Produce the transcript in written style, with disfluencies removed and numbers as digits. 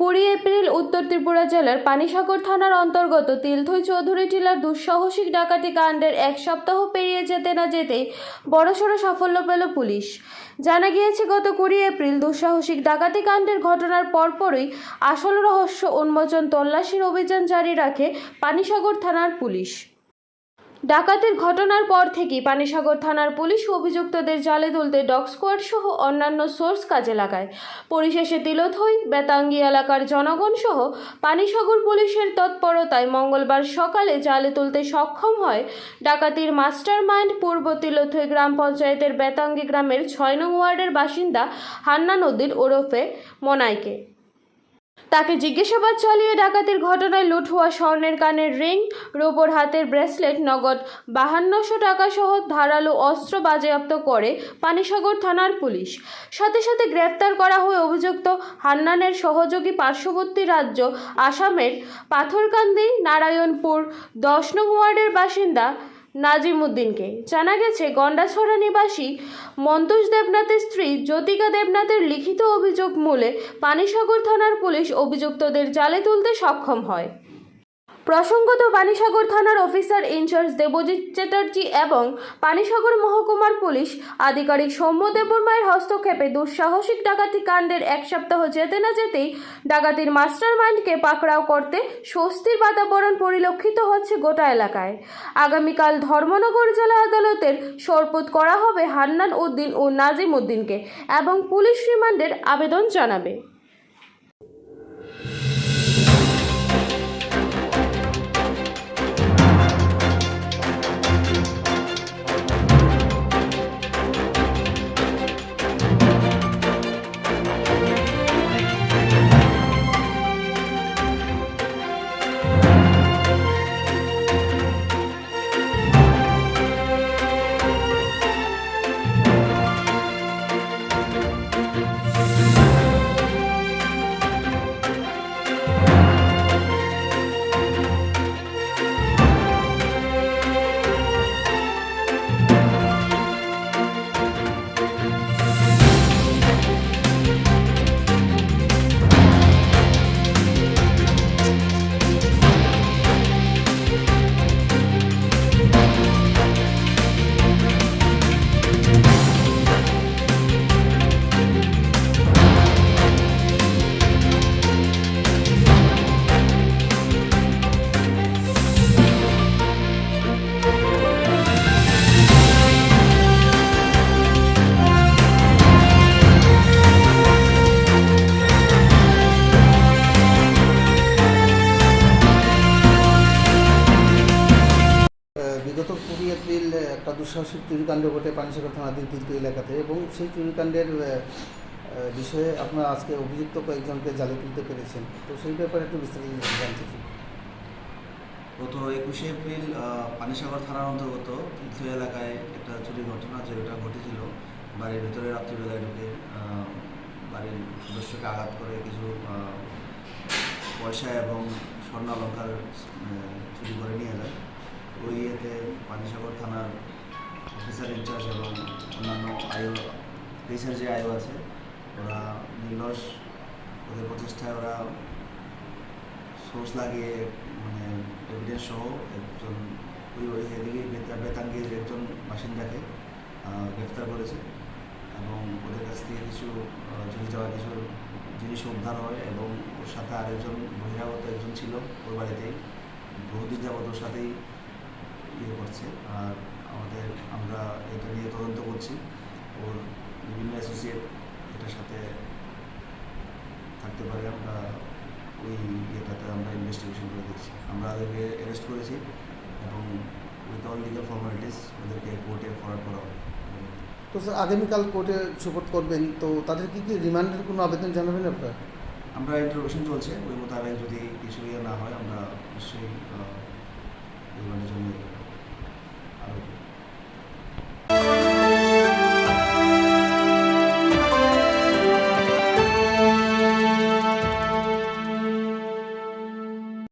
20 April উত্তর ত্রিপুরা জেলার পানিসাগর থানার অন্তর্গত তিলথই চৌধুরী টিলার দুঃসাহসিক ডাকাতি কাণ্ডের এক সপ্তাহ পেরিয়ে যেতে না যেতেই বড়সড় সাফল্য পেল পুলিশ। জানা গিয়েছে, গত 20 এপ্রিল দুঃসাহসিক ডাকাতি কাণ্ডের ঘটনার পরপরই আসল রহস্য উন্মোচন তল্লাশির অভিযান জারি রাখে পানিসাগর থানার পুলিশ। ডাকাতির ঘটনার পর থেকেই পানিসাগর থানার পুলিশ অভিযুক্তদের জালে তুলতে ডগ স্কোয়াড সহ অন্যান্য সোর্স কাজে লাগায়। পরিশেষে তিলথই বেতাঙ্গি এলাকার জনগণ সহ পানিসাগর পুলিশের তৎপরতায় মঙ্গলবার সকালে জালে তুলতে সক্ষম হয় ডাকাতির মাস্টার মাইন্ড পূর্ব তিলথই গ্রাম পঞ্চায়েতের বেতাঙ্গি গ্রামের 6 নং ওয়ার্ডের বাসিন্দা হান্নান উদ্দিন ওরফে মনাইকে। তাকে জিজ্ঞাসাবাদ চালিয়ে ডাকাতির ঘটনায় লুট হওয়া স্বর্ণের কানের রিং, রূপোর হাতের ব্রেসলেট, নগদ 5200 টাকা সহ ধারালো অস্ত্র বাজেয়াপ্ত করে পানিসাগর থানার পুলিশ। সাথে সাথে গ্রেফতার করা হয় অভিযুক্ত হান্নানের সহযোগী পার্শ্ববর্তী রাজ্য আসামের পাথরকান্দি নারায়ণপুর 10 নং ওয়ার্ডের বাসিন্দা নাজিম উদ্দিনকে। জানা গেছে, গন্ডাছড়া নিবাসী মন্তোষ দেবনাথের স্ত্রী জ্যোতিকা দেবনাথের লিখিত অভিযোগ মূলে পানিসাগর থানার পুলিশ অভিযুক্তদের জালে তুলতে সক্ষম হয়। প্রসঙ্গত, পানিসাগর থানার অফিসার ইনচার্জ দেবজিৎ চ্যাটার্জি এবং পানিসাগর মহকুমার পুলিশ আধিকারিক সৌম্য দেববর্মার হস্তক্ষেপে দুঃসাহসিক ডাকাতি কাণ্ডের এক সপ্তাহ যেতে না যেতেই ডাকাতির মাস্টার মাইন্ডকে পাকড়াও করতে স্বস্তির বাতাবরণ পরিলক্ষিত হচ্ছে গোটা এলাকায়। আগামীকাল ধর্মনগর জেলা আদালতের সোপর্দ করা হবে হান্নান উদ্দিন ও নাজিম উদ্দিনকে এবং পুলিশ রিমান্ডের আবেদন জানাবে। বিগত 20 এপ্রিল একটা দুঃসাহসিক চুরিকাণ্ড ঘটে পানিসাগর থানাধীন তিলথই এলাকাতে, এবং সেই চুরিকাণ্ডের বিষয়ে আপনারা আজকে অভিযুক্ত কয়েকজনকে জালে তুলতে পেরেছেন, তো সেই ব্যাপারে একটু বিস্তারিত জানতে চাই। গত 21 এপ্রিল পানিসাগর থানার অন্তর্গত তিলথই এলাকায় একটা চুরি ঘটনা যেটা ঘটেছিল। বাড়ির ভিতরে রাত্রিবেলায় ঢুকে বাড়ির সদস্যকে আঘাত করে কিছু পয়সা এবং স্বর্ণ অলঙ্কার চুরি করে নিয়ে যায়। ওই ইয়েতে পানিসাগর থানার অফিসার ইনচার্জ এবং অন্যান্য কেসের যে আয়ু আছে, ওরা নির্লস ওদের প্রচেষ্টায় ওরা সোর্স লাগিয়ে মানে এভিডেন্স সহ একজন ওই এদিকে বেতাঙ্গির একজন বাসিন্দাকে গ্রেফতার করেছে এবং ওদের কাছ থেকে কিছু চুরি যাওয়া কিছু জিনিস উদ্ধার হয় এবং ওর সাথে আরেকজন বহিরাগত একজন ছিল ওর বাড়িতেই, বহুদিন যাবত ওর সাথেই করছে। আর আমরা এটা নিয়ে তদন্ত করছি, ওর বিভিন্ন অ্যাসোসিয়েট এটার সাথে থাকতে পারে। আমরা ওই ইয়েটাতে আমরা ইনভেস্টিগেশন করে দেখছি। আমরা ওদেরকে অ্যারেস্ট করেছি এবং উইথ অল লিগাল ফর্মালিটিস ওদেরকে কোর্টে ফরওয়ার্ড করা হবে। তো স্যার, আগামীকাল কোর্টে সোপর্দ করবেন, তো তাদের কি রিমান্ডের কোনো আবেদন জানাবেন আপনারা? আমরা ইন্টারোগেশন চলছে, ওই মোতাবেক যদি কিছু ইয়ে না হয় আমরা নিশ্চয়ই রিমান্ডের জন্য